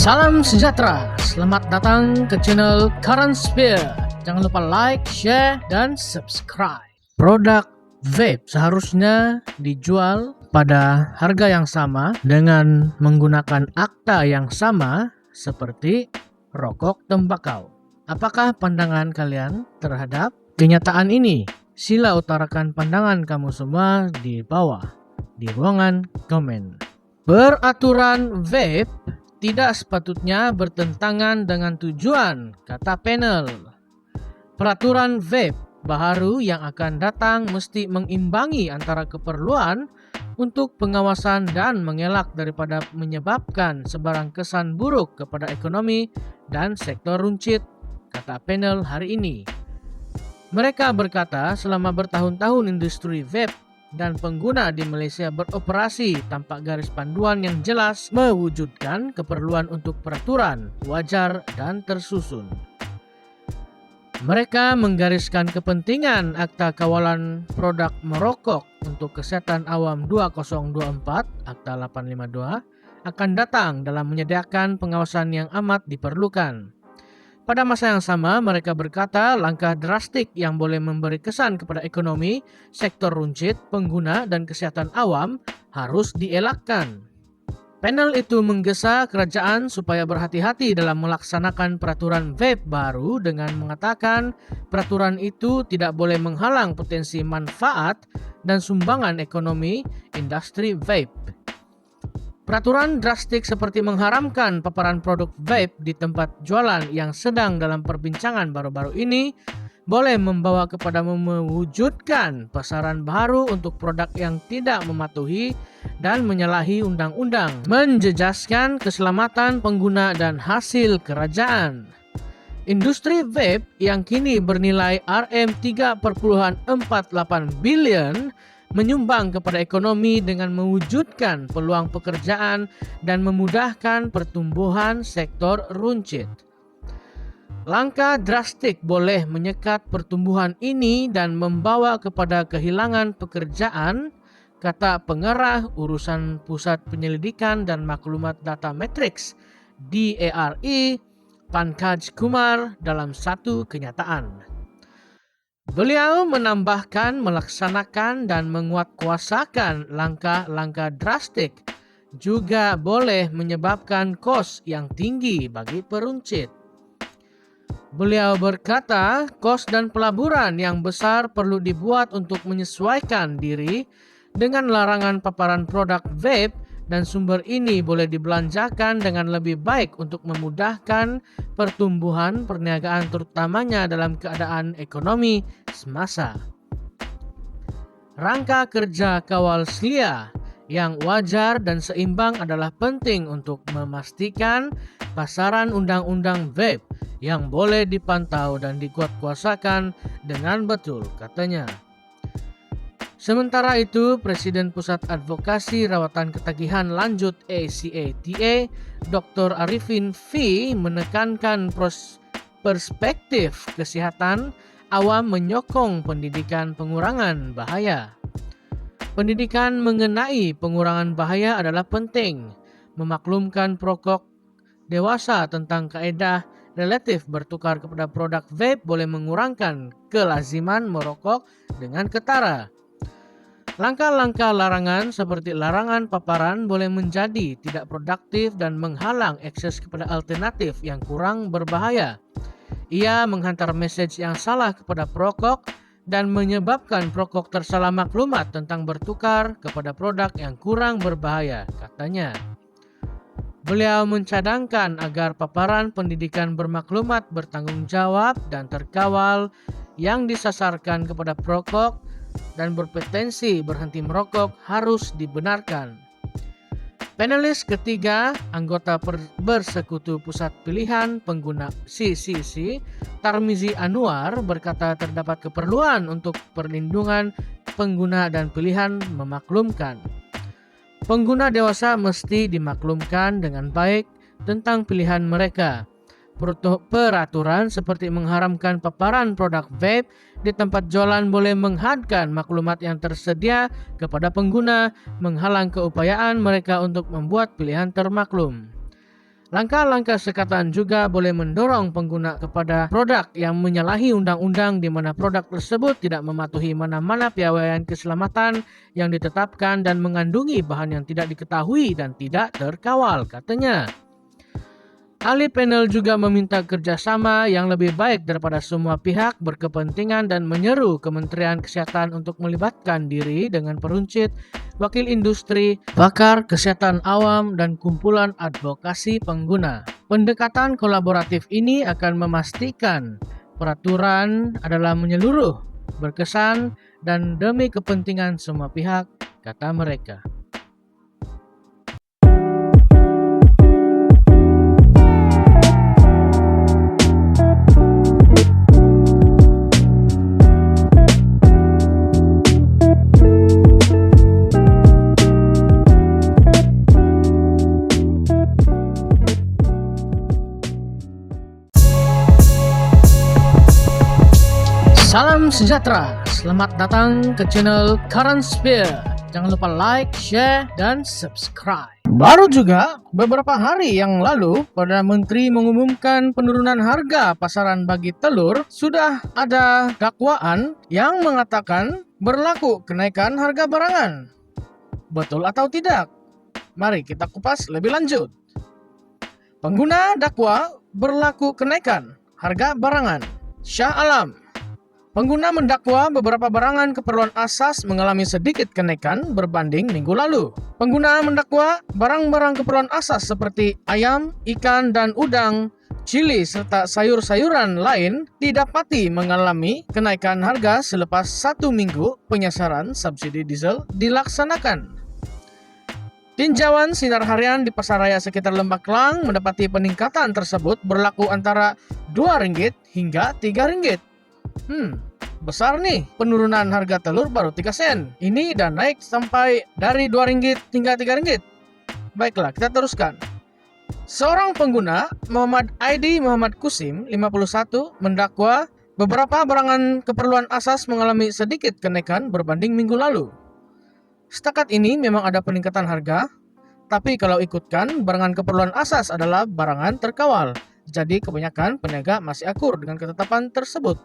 Salam sejahtera, selamat datang ke channel Current Sphere. Jangan lupa like, share, dan subscribe. Produk vape seharusnya dijual pada harga yang sama dengan menggunakan akta yang sama seperti rokok tembakau. Apakah pandangan kalian terhadap kenyataan ini? Sila utarakan pandangan kamu semua di bawah, di ruangan komen. Peraturan vape tidak sepatutnya bertentangan dengan tujuan, kata panel. Peraturan vape baru yang akan datang mesti mengimbangi antara keperluan untuk pengawasan dan mengelak daripada menyebabkan sebarang kesan buruk kepada ekonomi dan sektor runcit, kata panel hari ini. Mereka berkata selama bertahun-tahun industri vape dan pengguna di Malaysia beroperasi tanpa garis panduan yang jelas mewujudkan keperluan untuk peraturan wajar dan tersusun. Mereka menggariskan kepentingan Akta Kawalan Produk Merokok untuk Kesehatan Awam 2024 Akta 852 akan datang dalam menyediakan pengawasan yang amat diperlukan. Pada masa yang sama, mereka berkata langkah drastik yang boleh memberi kesan kepada ekonomi, sektor runcit, pengguna, dan kesehatan awam harus dielakkan. Panel itu menggesa kerajaan supaya berhati-hati dalam melaksanakan peraturan vape baru dengan mengatakan peraturan itu tidak boleh menghalang potensi manfaat dan sumbangan ekonomi industri vape. Peraturan drastik seperti mengharamkan paparan produk vape di tempat jualan yang sedang dalam perbincangan baru-baru ini boleh membawa kepada mewujudkan pasaran baru untuk produk yang tidak mematuhi dan menyalahi undang-undang, menjejaskan keselamatan pengguna dan hasil kerajaan. Industri vape yang kini bernilai RM3.48 bilion menyumbang kepada ekonomi dengan mewujudkan peluang pekerjaan dan memudahkan pertumbuhan sektor runcit. Langkah drastik boleh menyekat pertumbuhan ini dan membawa kepada kehilangan pekerjaan, kata pengarah urusan Pusat Penyelidikan dan Maklumat Data Matrix DARE, Pankaj Kumar dalam satu kenyataan. Beliau menambahkan melaksanakan dan menguatkuasakan langkah-langkah drastik juga boleh menyebabkan kos yang tinggi bagi peruncit. Beliau berkata kos dan pelaburan yang besar perlu dibuat untuk menyesuaikan diri dengan larangan paparan produk vape dan sumber ini boleh dibelanjakan dengan lebih baik untuk memudahkan pertumbuhan perniagaan terutamanya dalam keadaan ekonomi semasa. Rangka kerja kawal SLIA yang wajar dan seimbang adalah penting untuk memastikan pasaran undang-undang vape yang boleh dipantau dan dikuatkuasakan dengan betul, katanya. Sementara itu, Presiden Pusat Advokasi Rawatan Ketagihan Lanjut ACATA, Dr. Arifin V, menekankan perspektif kesehatan awam menyokong pendidikan pengurangan bahaya. Pendidikan mengenai pengurangan bahaya adalah penting, memaklumkan perokok dewasa tentang kaedah relatif bertukar kepada produk vape boleh mengurangkan kelaziman merokok dengan ketara. Langkah-langkah larangan seperti larangan paparan boleh menjadi tidak produktif dan menghalang akses kepada alternatif yang kurang berbahaya. Ia menghantar mesej yang salah kepada perokok dan menyebabkan perokok tersalah maklumat tentang bertukar kepada produk yang kurang berbahaya, katanya. Beliau mencadangkan agar paparan pendidikan bermaklumat bertanggung jawab dan terkawal yang disasarkan kepada perokok dan berpotensi berhenti merokok harus dibenarkan. Panelis ketiga, anggota Bersekutu Pusat Pilihan Pengguna CCC, Tarmizi Anwar, berkata terdapat keperluan untuk perlindungan pengguna dan pilihan memaklumkan. Pengguna dewasa mesti dimaklumkan dengan baik tentang pilihan mereka. Peraturan seperti mengharamkan paparan produk vape di tempat jualan boleh menghadkan maklumat yang tersedia kepada pengguna, menghalang keupayaan mereka untuk membuat pilihan termaklum. Langkah-langkah sekatan juga boleh mendorong pengguna kepada produk yang menyalahi undang-undang di mana produk tersebut tidak mematuhi mana-mana piawaian keselamatan yang ditetapkan dan mengandungi bahan yang tidak diketahui dan tidak terkawal, katanya. Ahli panel juga meminta kerjasama yang lebih baik daripada semua pihak berkepentingan dan menyeru Kementerian Kesehatan untuk melibatkan diri dengan peruncit, wakil industri, pakar kesehatan awam, dan kumpulan advokasi pengguna. Pendekatan kolaboratif ini akan memastikan peraturan adalah menyeluruh, berkesan, dan demi kepentingan semua pihak, kata mereka. Salam sejahtera, selamat datang ke channel Current Sphere. Jangan lupa like, share, dan subscribe. Baru juga beberapa hari yang lalu, Perdana Menteri mengumumkan penurunan harga pasaran bagi telur. Sudah ada dakwaan yang mengatakan berlaku kenaikan harga barangan. Betul atau tidak? Mari kita kupas lebih lanjut. Pengguna dakwa berlaku kenaikan harga barangan. Shah Alam. Pengguna mendakwa beberapa barangan keperluan asas mengalami sedikit kenaikan berbanding minggu lalu. Pengguna mendakwa barang-barang keperluan asas seperti ayam, ikan, dan udang, cili, serta sayur-sayuran lain didapati mengalami kenaikan harga selepas 1 minggu penyasaran subsidi diesel dilaksanakan. Tinjauan sinar harian di pasaraya sekitar Lembah Klang mendapati peningkatan tersebut berlaku antara Rp2 hingga Rp3. Besar nih penurunan harga telur baru 3 sen. Ini dan naik sampai dari Rp2 hingga Rp3. Baiklah, kita teruskan. Seorang pengguna, Muhammad Aidi Muhammad Kusim, 51, mendakwa beberapa barangan keperluan asas mengalami sedikit kenaikan berbanding minggu lalu. Setakat ini memang ada peningkatan harga, tapi kalau ikutkan, barangan keperluan asas adalah barangan terkawal. Jadi kebanyakan peniaga masih akur dengan ketetapan tersebut.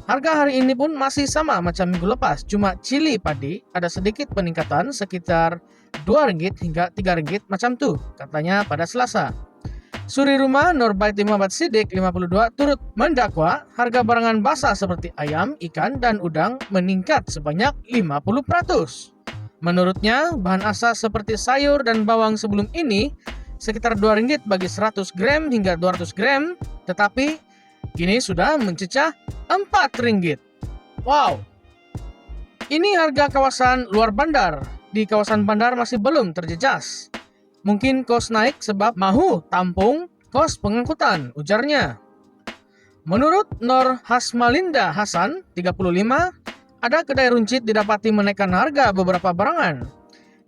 Harga hari ini pun masih sama macam minggu lepas, cuma cili padi ada sedikit peningkatan sekitar Rp2 hingga Rp3 macam tuh, katanya pada Selasa. Suri rumah Nurbaiti Muhammad Siddiq 52 turut mendakwa harga barangan basah seperti ayam, ikan, dan udang meningkat sebanyak 50%. Menurutnya, bahan asas seperti sayur dan bawang sebelum ini sekitar Rp2 bagi 100 gram hingga 200 gram, tetapi kini sudah mencecah Rp4. Wow. Ini harga kawasan luar bandar. Di kawasan bandar masih belum terjejas. Mungkin kos naik sebab mahu tampung kos pengangkutan, ujarnya. Menurut Nur Hasmalinda Hasan, 35, ada kedai runcit didapati menaikkan harga beberapa barangan.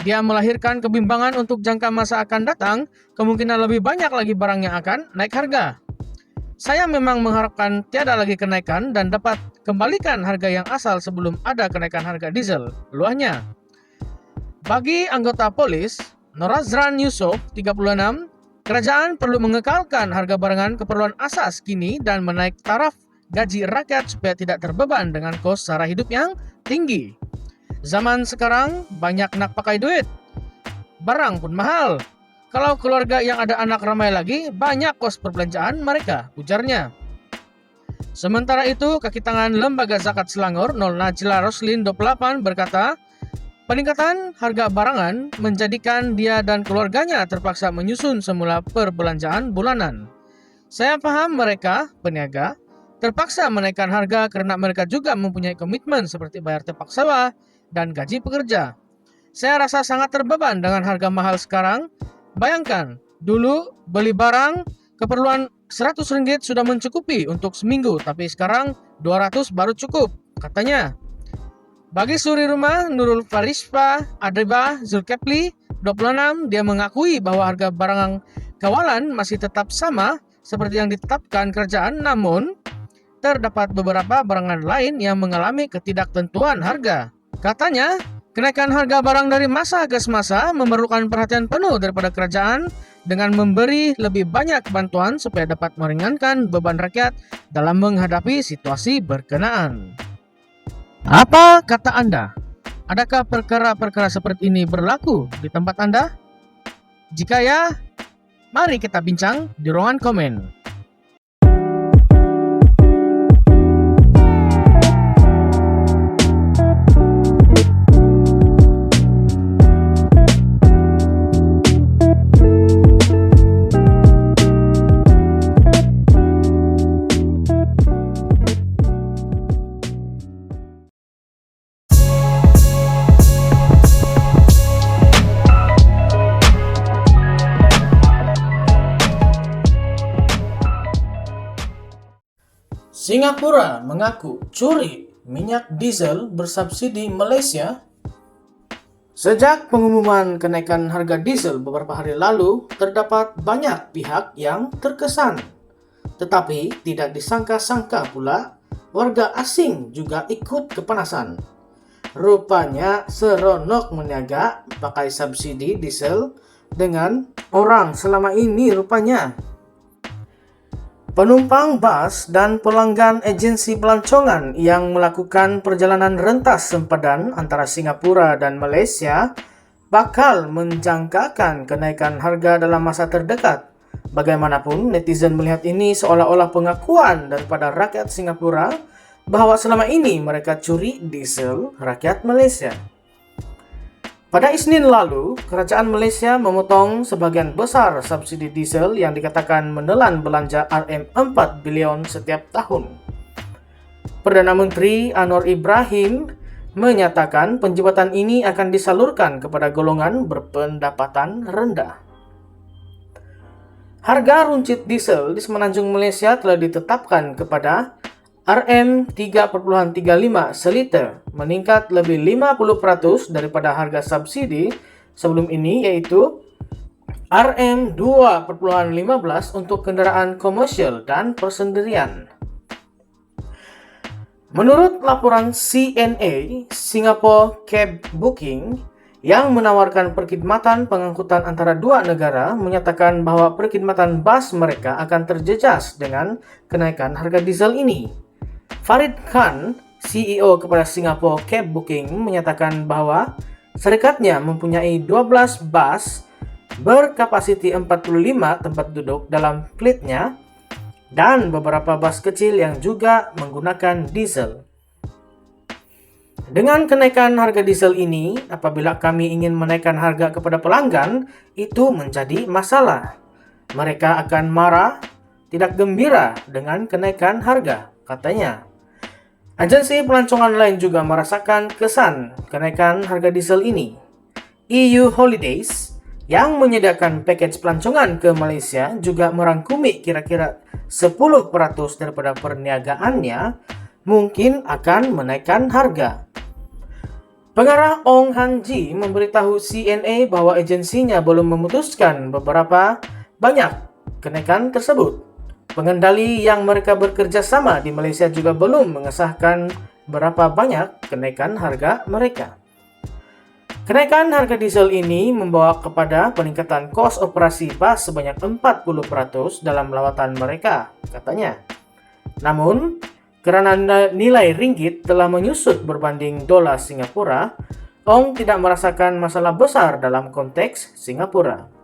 Dia melahirkan kebimbangan untuk jangka masa akan datang, kemungkinan lebih banyak lagi barang yang akan naik harga. Saya memang mengharapkan tiada lagi kenaikan dan dapat kembalikan harga yang asal sebelum ada kenaikan harga diesel, luahnya. Bagi anggota polis, Norazran Yusuf, 36, kerajaan perlu mengekalkan harga barangan keperluan asas kini dan menaik taraf gaji rakyat supaya tidak terbeban dengan kos sara hidup yang tinggi. Zaman sekarang banyak nak pakai duit, barang pun mahal. Kalau keluarga yang ada anak ramai lagi, banyak kos perbelanjaan mereka, ujarnya. Sementara itu, kaki tangan Lembaga Zakat Selangor, Nol Najla Roslin 28 berkata, peningkatan harga barangan menjadikan dia dan keluarganya terpaksa menyusun semula perbelanjaan bulanan. Saya paham mereka, peniaga, terpaksa menaikkan harga karena mereka juga mempunyai komitmen seperti bayar tepak sawah dan gaji pekerja. Saya rasa sangat terbeban dengan harga mahal sekarang. Bayangkan, dulu beli barang keperluan Rp100 sudah mencukupi untuk seminggu, tapi sekarang 200 baru cukup, katanya. Bagi suri rumah Nurul Farispa Adriba Zulkepli 26, dia mengakui bahwa harga barang kawalan masih tetap sama seperti yang ditetapkan kerajaan, namun terdapat beberapa barangan lain yang mengalami ketidaktentuan harga. Katanya, kenaikan harga barang dari masa ke semasa memerlukan perhatian penuh daripada kerajaan dengan memberi lebih banyak bantuan supaya dapat meringankan beban rakyat dalam menghadapi situasi berkenaan. Apa kata Anda? Adakah perkara-perkara seperti ini berlaku di tempat Anda? Jika ya, mari kita bincang di ruangan komen. Singapura mengaku curi minyak diesel bersubsidi Malaysia. Sejak pengumuman kenaikan harga diesel beberapa hari lalu, terdapat banyak pihak yang terkesan. Tetapi tidak disangka-sangka pula, warga asing juga ikut kepanasan. Rupanya seronok meniaga pakai subsidi diesel dengan orang selama ini rupanya. Penumpang bas dan pelanggan agensi pelancongan yang melakukan perjalanan rentas sempadan antara Singapura dan Malaysia bakal menjangkakan kenaikan harga dalam masa terdekat. Bagaimanapun, netizen melihat ini seolah-olah pengakuan daripada rakyat Singapura bahwa selama ini mereka curi diesel rakyat Malaysia. Pada Isnin lalu, kerajaan Malaysia memotong sebagian besar subsidi diesel yang dikatakan menelan belanja RM4 bilion setiap tahun. Perdana Menteri Anwar Ibrahim menyatakan penjabatan ini akan disalurkan kepada golongan berpendapatan rendah. Harga runcit diesel di Semenanjung Malaysia telah ditetapkan kepada RM3.35 seliter, meningkat lebih 50% daripada harga subsidi sebelum ini, yaitu RM2.15 untuk kenderaan komersial dan persendirian. Menurut laporan CNA, Singapore Cab Booking, yang menawarkan perkhidmatan pengangkutan antara dua negara, menyatakan bahwa perkhidmatan bas mereka akan terjejas dengan kenaikan harga diesel ini. Farid Khan, CEO kepada Singapore Cab Booking, menyatakan bahwa syarikatnya mempunyai 12 bas berkapasiti 45 tempat duduk dalam fleetnya dan beberapa bas kecil yang juga menggunakan diesel. Dengan kenaikan harga diesel ini, apabila kami ingin menaikkan harga kepada pelanggan, itu menjadi masalah. Mereka akan marah, tidak gembira dengan kenaikan harga, katanya. Agensi pelancongan lain juga merasakan kesan kenaikan harga diesel ini. EU Holidays, yang menyediakan package pelancongan ke Malaysia, juga merangkumi kira-kira 10% daripada perniagaannya mungkin akan menaikkan harga. Pengarah Ong Han Ji memberitahu CNA bahwa agensinya belum memutuskan beberapa banyak kenaikan tersebut. Pengendali yang mereka bekerja sama di Malaysia juga belum mengesahkan berapa banyak kenaikan harga mereka. Kenaikan harga diesel ini membawa kepada peningkatan kos operasi bas sebanyak 40% dalam lawatan mereka, katanya. Namun, karena nilai ringgit telah menyusut berbanding dolar Singapura, Ong tidak merasakan masalah besar dalam konteks Singapura.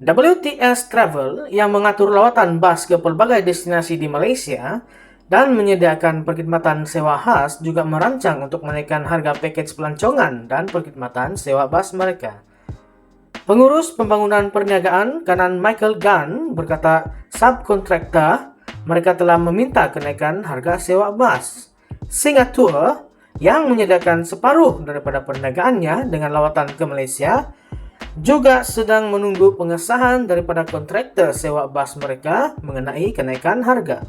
WTS Travel, yang mengatur lawatan bas ke pelbagai destinasi di Malaysia dan menyediakan perkhidmatan sewa khas, juga merancang untuk menaikkan harga package pelancongan dan perkhidmatan sewa bas mereka. Pengurus pembangunan perniagaan Kanan Michael Gunn berkata subkontraktor mereka telah meminta kenaikan harga sewa bas. Singapura, yang menyediakan separuh daripada perniagaannya dengan lawatan ke Malaysia, juga sedang menunggu pengesahan daripada kontraktor sewa bas mereka mengenai kenaikan harga.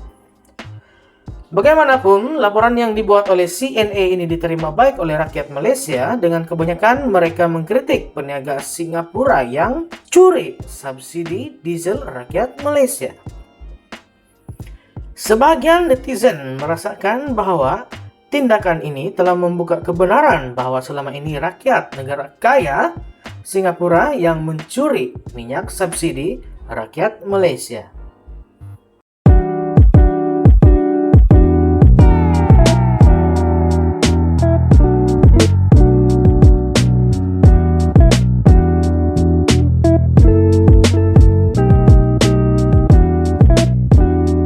Bagaimanapun, laporan yang dibuat oleh CNA ini diterima baik oleh rakyat Malaysia, dengan kebanyakan mereka mengkritik peniaga Singapura yang curi subsidi diesel rakyat Malaysia. Sebagian netizen merasakan bahwa tindakan ini telah membuka kebenaran bahwa selama ini rakyat negara kaya Singapura yang mencuri minyak subsidi Rakyat Malaysia.